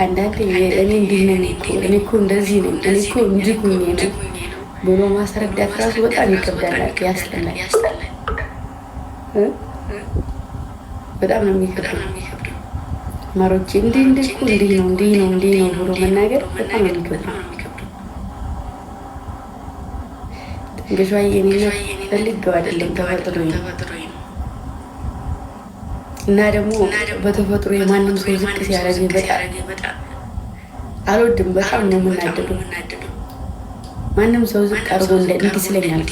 አንዳንዴ እኔ እንዲህ ነኝ እኮ እኔ እኮ እንደዚህ ነኝ እኔ እኮ እንዲህ ሁኜ ነው ብሎ ማስረዳት ራሱ በጣም ይከብዳል፣ ያስጠላል። በጣም ነው የሚከብደው። ማሮቼ እንዲህ እኮ እንዲህ ነው ብሎ መናገር በጣም ነው የሚከብደው። እንግዲህ የኔነት ፈልገው አይደለም ተፈጥሮኝ ነው። እና ደግሞ በተፈጥሮ የማንም ሰው ዝቅ ሲያደርግ በጣም አልወድም። በጣም ነው የምናደደው። ማንም ሰው ዝቅ አድርጎ እንዲህ ስለኛል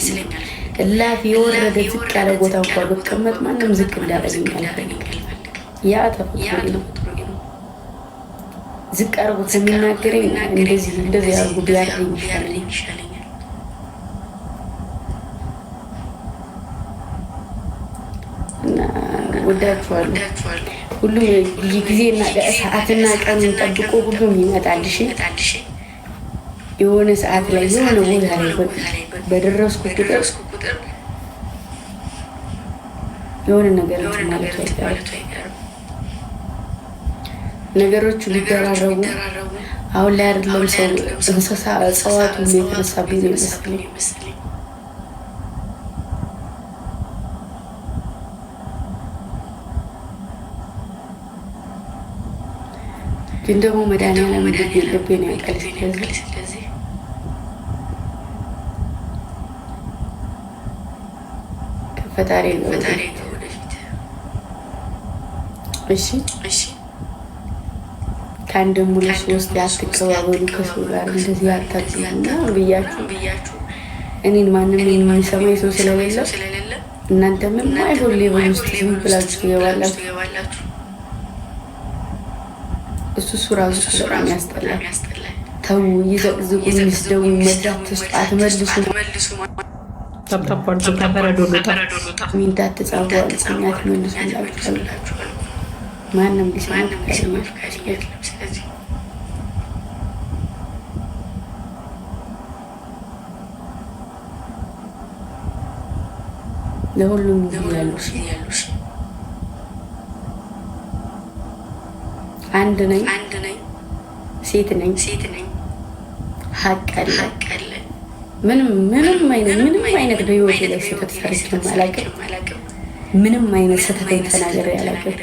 እላፊ የወረደ ዝቅ ያለ ቦታ እንኳ ብቀመጥ ማንም ዝቅ እንዳደረገኝ አልፈልግም። ያ ተፈጥሮ ነው። ዝቅ አድርጎ ከሚናገረኝ እንደዚህ አድርጎ ቢያደርገኝ ይሻለኛል። እና ወዳችኋለሁ። ሁሉም ጊዜና ሰዓትና ቀኑን ጠብቆ ሁሉም ይመጣል። እሺ የሆነ ሰዓት ላይ የሆነ ቦታ ላይ በደረስኩ ቁጥር የሆነ ነገር ማለት አይቀርም። ነገሮቹ ሊደራረቡ አሁን ላይ አይደለም ሰው እንስሳ እጽዋቱ የተነሳብኝ ነው ይመስለኝ። ግን ደግሞ መድኃኒዓለም ልቤን ያውቃል። ስለዚህ ከፈጣሪ ወደፊት እሺ ከአንድም ሁለት ሶስት አትቀባበሉ ከሰው ጋር እንደዚህ አታድርጉና ብያችሁ እኔን ማንም የሚሰማኝ ሰው ስለሌለ እናንተ ምን አይሆን ሌቭል ውስጥ ዝም ብላችሁ ትገባላችሁ። እሱ ራሱ በጣም ያስጠላል። ተው ይዘቅዝቁ፣ ይስደው፣ መድራት ተስጣ ተመልሱ ታፓርቱ ተፈረዶታ ሚንታት ተጻፈዋል። ጽናት መልሱላችሁ ማንም ሊሰማ ፈቃደኛ። ስለዚህ ለሁሉም ያሉሽ አንድ ነኝ፣ ሴት ነኝ፣ ሀቅ አለ። ምንም አይነት በህይወቴ ላይ ስህተት ሰርቼም አላውቅም። ምንም አይነት ስህተት ተናግሬ አላውቅም።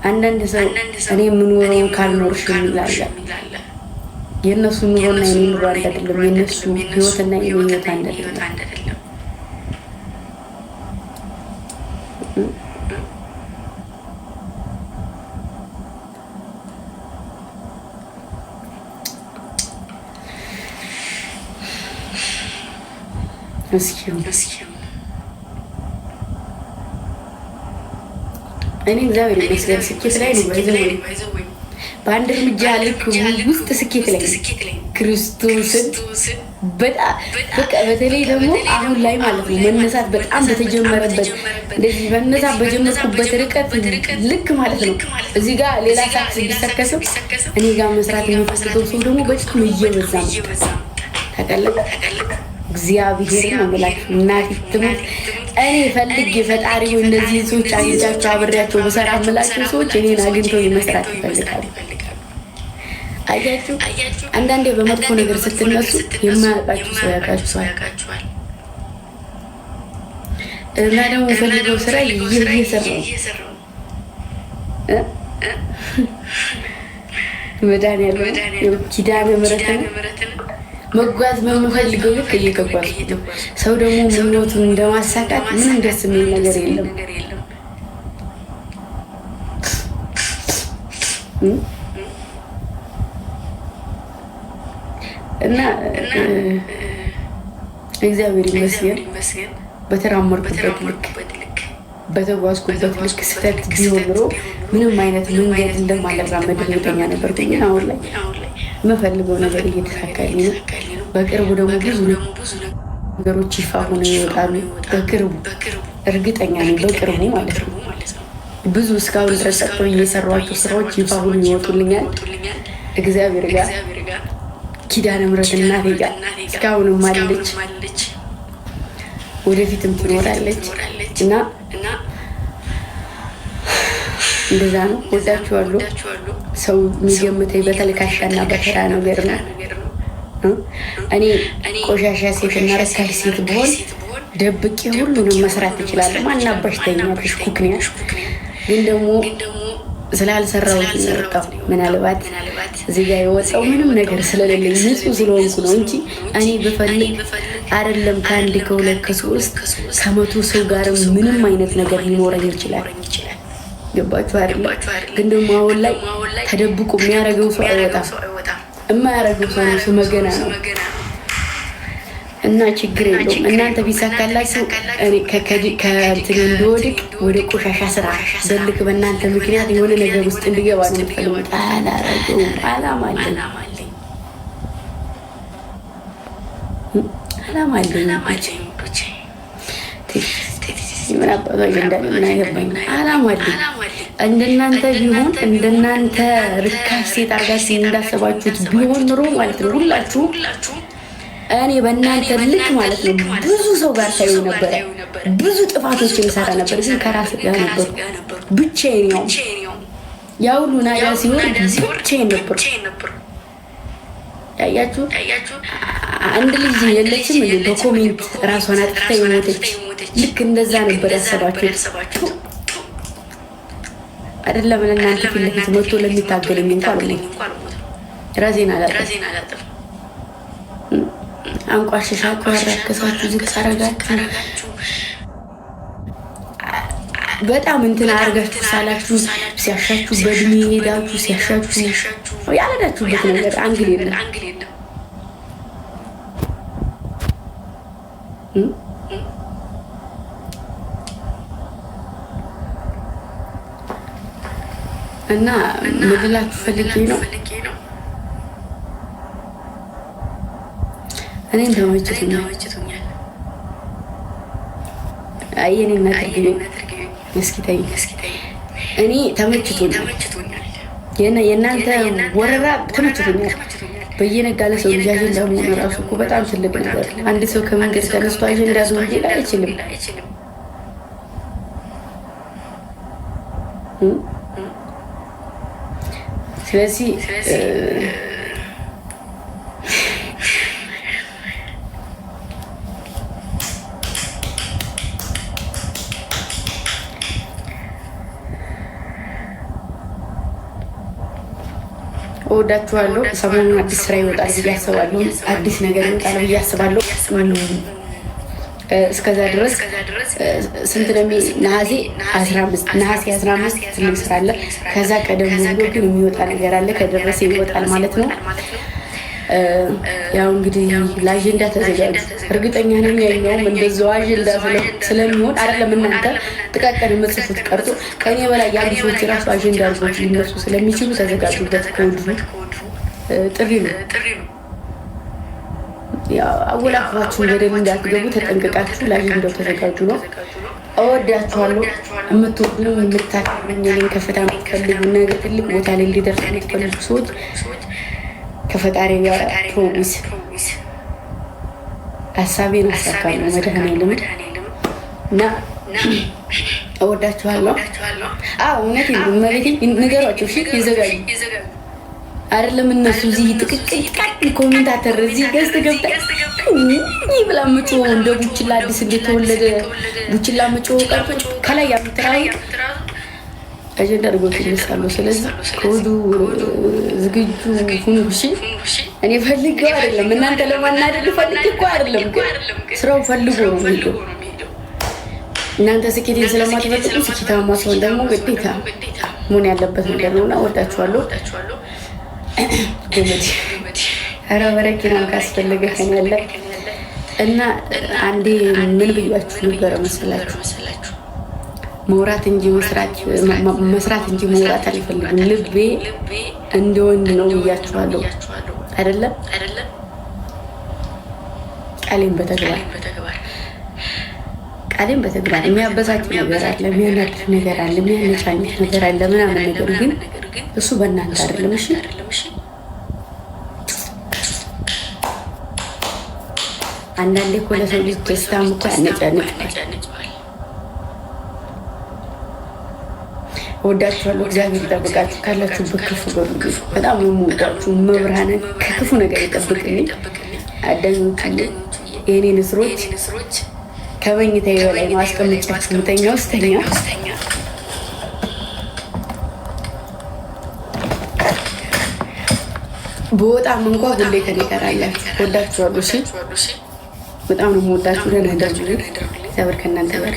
አንዳንድ ሰው እኔ የምኖረውን ካልኖርሽ የሚላለ የእነሱ ኑሮና የኔ ኑሮ አንድ አይደለም። የእነሱ ህይወትና የኔ ህይወት አንድ አይደለም። እኔ እግዚአብሔር ይመስገን ስኬት ላይ ነው። በአንድ እርምጃ ልክ ውስጥ ስኬት ላይ ክርስቶስን በጣም በቃ በተለይ ደግሞ አሁን ላይ ማለት ነው መነሳት በጣም በተጀመረበት እንደዚህ መነሳት በጀመርኩበት ርቀት ልክ ማለት ነው። እዚህ ጋር ሌላ ሳክስ ቢሰከስም እኔ ጋር መስራት የሚፈልገው ሰው ደግሞ በጣም እየበዛ ነው። ተቀለቀ እግዚአብሔር ነው የምላችሁ። እናቴ ትሙት እኔ ፈልጌ ፈጣሪ እነዚህ ሰዎች አግኝቻቸው አብሬያቸው በሰራ የምላቸው ሰዎች እኔን አግኝተው መስራት ይፈልጋሉ። አያችሁ አንዳንዴ በመጥፎ ነገር ስትነሱ የማያውቃችሁ ሰው ያውቃችኋል። እና ደግሞ ፈልገው ስራ እየሰራው መድኃኒዓለም ኪዳነ ምሕረትን መጓዝ በምፈልገው ልክ እየተጓዝኩ ነው። ሰው ደግሞ ምኞቱን እንደማሳካት ምንም ደስ የሚል ነገር የለም። እና እግዚአብሔር ይመስገን በተራመድኩበት ልክ በተጓዝኩበት ልክ ስህተት ቢሆን ኖሮ ምንም አይነት መንገድ እንደማልራመድ እርግጠኛ ነበርኩኝ። ግን አሁን ላይ የምፈልገው ነገር እየተሳካልኝ ነው። በቅርቡ ደግሞ ብዙ ነገሮች ይፋ ሆነው ይወጣሉ። በቅርቡ እርግጠኛ ነኝ፣ በቅርቡ ማለት ነው። ብዙ እስካሁን ድረስ ጠጥቶ እየሰሯቸው ስራዎች ይፋ ሆነው ይወጡልኛል። እግዚአብሔር ጋር ኪዳነ ምሕረት እናቴ ጋር እስካሁንም አለች፣ ወደፊትም ትኖራለች እና እንደዛ ነው። ወዳችኋለሁ። ሰው የሚገምተኝ በተልካሻና በተራ ነገር ነው። እኔ ቆሻሻ ሴትና ረካሽ ሴት ብሆን ደብቄ ሁሉንም መስራት እችላለሁ። ማናባሽ ተኛለሽ ኩክንያሽ ግን ደግሞ ስላልሰራሁት ነው የወጣው። ምናልባት እዚህ ጋር የወጣው ምንም ነገር ስለሌለኝ ንጹህ ስለሆንኩ ነው እንጂ እኔ ብፈልግ አይደለም ከአንድ ከሁለት ከሶስት ከመቶ ሰው ጋር ምንም አይነት ነገር ሊኖረኝ ይችላል። ገባችሁ አይደለ? ግን ደግሞ አሁን ላይ ተደብቆ የሚያደርገው ሰው አይወጣም። የማያደርገው ሰው ነው ስመገና ነው። እና ችግር የለውም። እናንተ ቢሳካላችሁ እኔ ከእንትን እንድወድቅ ወደ ቆሻሻ ስራ በልክ በእናንተ ምክንያት የሆነ ነገር ውስጥ እንድገባ ነው የምትፈልጉት። አላረገውም። አላማ አለኝ። ምን አባቷ እንዳለ ምን አይገባኝ። አላማ አለኝ። እንደናንተ ቢሆን እንደናንተ ርካሽ ሴት አድርጋችሁ እንዳሰባችሁት ቢሆን ኑሮ ማለት ነው ሁላችሁ እኔ በእናንተ ልክ ማለት ነው ብዙ ሰው ጋር ታዩ ነበረ። ብዙ ጥፋቶችን ሰራ ነበር። ግን ከራስ ጋር ነበር ብቻዬን። ያው ሁሉ ነገር ሲሆን ብቻዬን ነበር። ያያችሁ አንድ ልጅ የለችም እንዴ በኮሜንት ራሷን አጥፍታ የሞተች ልክ እንደዛ ነበር ያሰባችሁ አይደለም? ለእናንተ ፊት ለፊት መጥቶ ለሚታገለኝ እንኳን ራሴን አላጠፋም። አንቋሽሻችሁ አራከሳችሁ ዝቅ አረጋችሁ በጣም እንትን አርጋችሁ ሳላችሁ ሲያሻችሁ በእድሜ ሄዳችሁ ሲያሻችሁ ያለዳችሁበት ነገር አንግል የለም። እና ምድላችሁ ፈልጌ ነው እኔ ተመችቶኛል። አየኔ እናትርግኝ እስኪ ተይ እኔ ተመችቶኛል። የእናንተ ወረራ ተመችቶኛል። በየነጋ ለሰው ልጅ አጀንዳ መሆን እራሱ እኮ በጣም ትልቅ ነገር። አንድ ሰው ከመንገድ ተነስቶ አጀንዳ ዞን ሌላ አይችልም። ስለዚህ እወዳችኋለሁ። ሰሞኑን አዲስ ስራ ይወጣል ብዬ አስባለሁ። አዲስ ነገር ይወጣል ብዬ አስባለሁ። እስከዛ ድረስ ስንት ነው? ነሐሴ 15 ትልቅ ስራ አለ። ከዛ ቀደም ብሎ ግን የሚወጣ ነገር አለ። ከደረሰ ይወጣል ማለት ነው። ያው እንግዲህ ለአጀንዳ ተዘጋጁ። እርግጠኛ ነኝ ያኛውም እንደዛው አጀንዳ ስለሚሆን አይደለም እናንተ ጥቃቅን የምጽፉት ቀርቶ ከኔ በላይ ያሉ ሰዎች ራሱ አጀንዳ አድርጎት ሊነሱ ስለሚችሉ ተዘጋጁበት። ከወዲሁ ጥሪ ነው። አወላፋችሁን ገደል እንዳትገቡ ተጠንቅቃችሁ ለአጀንዳው ተዘጋጁ ነው። እወዳችኋለሁ። የምትወዱ የምታውቁኝ እኔን ከፍታ የምትፈልጉ ነገር ትልቅ ቦታ ላይ እንዲደርስ የምትፈልጉ ሰዎች ከፈጣሪ ጋር ፕሮሚስ ሀሳቤን አሳካለሁ። መድኃኔዓለም እና እወዳችኋለሁ። እውነቴን ነው። መቤቴ ንገሯቸው። እሺ ይዘጋጁ። አይደለም እነሱ እዚህ ጥቅጥቅ ኮሜንታተር እዚህ ገዝት ገብታ ይህ ብላ ምጮ እንደ ቡችላ አዲስ እንደተወለደ ቡችላ ምጮ ቀርቶ ከላይ ያምትራዩ አጀንዳ አድርጎት ይነሳሉ። ስለዚህ ከወዱ ዝግጁ ሁኑ። እሺ እኔ ፈልገው አይደለም እናንተ ለማናደድ ፈልግ እኮ አይደለም፣ ግን ስራው ፈልጎ ነው የሚሄደው። እናንተ ስኬቴን ስለማትፈልጉ ስኬታማ ሰውን ደግሞ ግዴታ መሆን ያለበት ነገር ነውና ወዳችኋለሁ። ገመድ ኧረ በረኪናም ካስፈለገ ከኔ ያለ እና አንዴ ምን ብያችሁ ነበረ መሰላችሁ? መውራት እንጂ መስራት እንጂ መውራት አልፈልግም። ልቤ እንደ ወንድ ነው ብያችኋለሁ አይደለም? ቃሌን በተግባር የሚያበሳጭ ነገር አለ፣ የሚያናድድ ነገር አለ፣ የሚያነጫንጭ ነገር አለ ምናምን ነገር ግን እሱ በእናንተ አይደለም። እሺ አንዳንዴ እኮ ለሰው ልጅ ደስታም እኮ ያነጫንጫል። ወዳችኋለሁ። እግዚአብሔር ይጠብቃችሁ። ካላችሁበት ክፉ በሉ። በጣም ነው የምወዳችሁ። መብርሃንን ከክፉ ነገር ይጠብቅልኝ። አዳኞቹ የእኔ ንስሮች ከመኝታዬ በላይ ነው አስቀምጫችሁ ምተኛ ውስጠኛ በወጣም እንኳ ሁሌ ከኔ ጋር አላችሁ። ወዳችኋለሁ። እሺ በጣም ነው የምወዳችሁ። ደህና ደሩልኝ። እግዚአብሔር ከእናንተ ጋር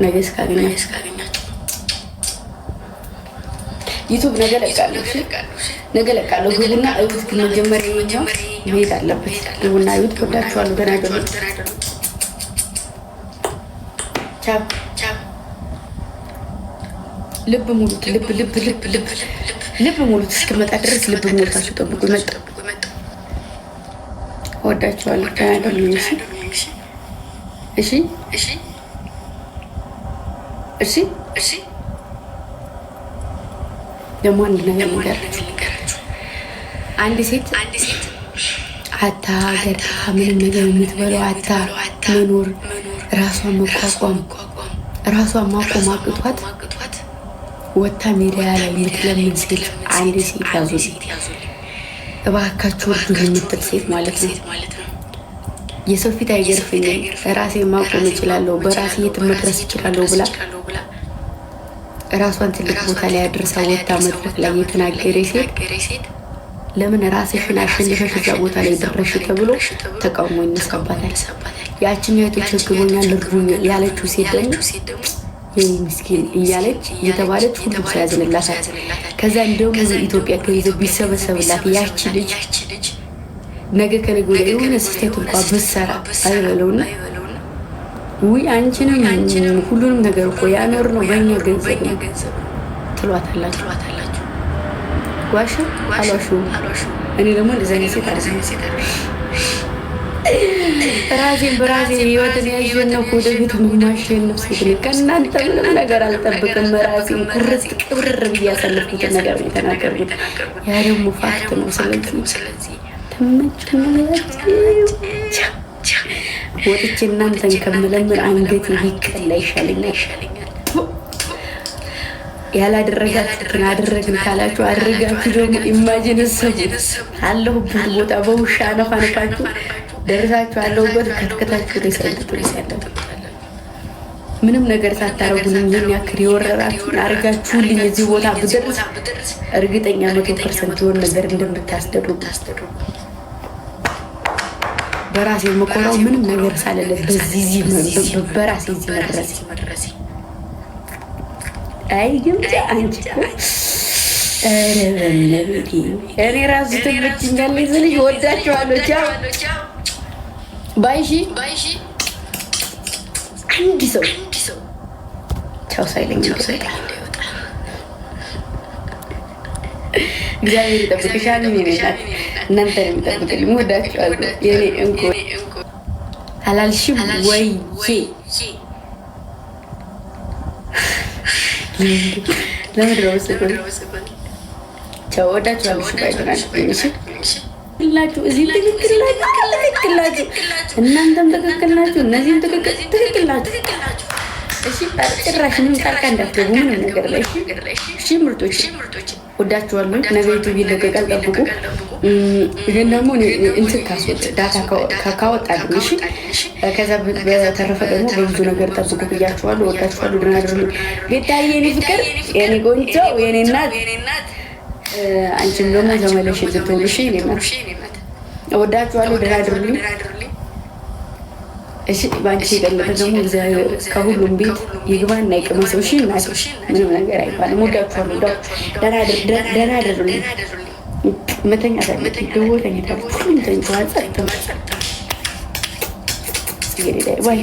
ነገ እስካገኛችሁ ዩቱብ ነገ ለቃለሁ። ነገ ለቃለሁ። ግቡና እዩት። ግን መጀመሪያ ነው መሄድ አለበት። ግቡና እዩት። ወዳችኋለሁ። ደህና ደሩልኝ። ቻው ቻው። ልብ ሙሉት። ልብ ሙሉት። እስክመጣ ድረስ ልብ ሙሉታችሁ ጠብቁ። መጣ ወዳችኋለሁ። ደህና ደሩልኝ። እሺ ደግሞ አንድ ነገር ልንገራችሁ። አንድ ሴት አታ ሀገር ምንም ነገር የምትበለው አታ መኖር ራሷን መቋቋም ራሷን ማቆም አቅቷት ወታ ሚዲያ ላይ የምትለምን ሴት አንድ ሴት ያዙልኝ እባካችሁ፣ እርዱኝ የምትል ሴት ማለት ነው። የሰው ፊት አይገርፈኝም፣ ራሴ ማቆም እችላለሁ፣ በራሴ የት መድረስ እችላለሁ ብላ ራሷን ትልቅ ቦታ ላይ አድርሳ ወታ መድረክ ላይ የተናገረ ሴት ለምን ራስሽን አሸንፈሽ እዛ ቦታ ላይ ደረሽ ተብሎ ተቃውሞ ይነሳባታል። ያችኛይቱ ቸግሮኛል እርዱኝ ያለችው ሴት ደግሞ የኔ ምስኪን እያለች እየተባለች ሁሉም ሰው ያዝንላታል። ከዛ እንደውም ኢትዮጵያ ገንዘብ ቢሰበሰብላት ያቺ ልጅ ነገ ከነገ ወዲያ የሆነ ስህተት እንኳን ብትሰራ አይበለውና ውይ አንቺንም ሁሉንም ነገር እኮ ያኖር ነው በእኛ ገንዘብ ነው ትሏታላችሁ። ዋሽ አሏሽው። እኔ ደግሞ እንደዚህ አይነት ሴት አይደለም። ራሴን በራሴ ህይወትን ያሸነፍኩ ወደፊት የማሸነፍ ሴት ነኝ። ከእናንተ ምንም ነገር አልጠብቅም። ራሴን ኩርት ቅብርር ብዬ ያሳለፍኩትን ነገር ነው የተናገርኩት። ያ ደግሞ ፋክት ነው። ስለዚህ ወጥቼ እናንተን ከምለምን አንገት ቢቀላ ይሻለኛል። ያላደረጋችሁትን አደረግን ካላችሁ አድርጋችሁ ደግሞ ኢማጂን ሰቡት። አለሁበት ቦታ በውሻ ነፋነፋችሁ ደርሳችሁ አለሁበት ከትከታችሁ ይሰልጥልኛል። ምንም ነገር ሳታረጉልኝ ይህን ያክል የወረራችሁን አድርጋችሁልኝ እዚህ ቦታ ብደርስ እርግጠኛ 100% የሆነ ነገር እንደምታስደርጉ በራሴ መቆራው ምንም ነገር ሳለለት በዚህ በራሴ እዚህ መድረስ አይ ግን አንቺ እኮ እኔ ራሱ ትመችኛለሽ ልጅ ወዳችኋለሁ። ቻው ባይሺ አንድ ሰው ቻው ሳይለኝ እግዚአብሔር ይጠብቅሻል። ይኔናት እናንተ የሚጠብቅልኝ ወዳችኋለሁ። የኔ እንኮ አላልሽም ወይ ለምድረው ስኩል ቻው ወዳችኋለሁ። ትክክላችሁ፣ እዚህ ትክክላችሁ፣ እናንተም ትክክል ናችሁ፣ እነዚህም ትክክል ናችሁ። እሺ ጭራሽ ምንም ጣልቃ እንዳትገቡ ምንም ነገር ላይ እሺ። ምርጦች ወዳችኋለሁ። ነገ ዩቲዩብ ይለቀቃል፣ ጠብቁ። ይሄን ደግሞ እንትን ዳታ ካወጣልኝ እሺ። ከዛ በተረፈ ደግሞ በብዙ ነገር ጠብቁ ብያችኋለሁ። ወዳችኋለሁ። ደህና አድሩልኝ። ቤታዬ የኔ ፍቅር፣ የኔ ቆንጆ፣ የኔ እናት፣ አንቺም ደግሞ ተመለሽ ልትሆኑ እሺ። የኔ እናት ወዳችኋለሁ። ደህና አድሩልኝ እሺ። ባንቺ የቀለጠ ደግሞ እግዚአብሔር ከሁሉም ቤት ይግባና ይቅመሰው እሺ። እናት ምንም ነገር አይባልም። ወዳችኋለሁ። ደህና አድሩልኝ። መተኛት አለብኝ። ደወ ተኝታለች። ሁሉም ተኝተዋል። ጸጥ ባይ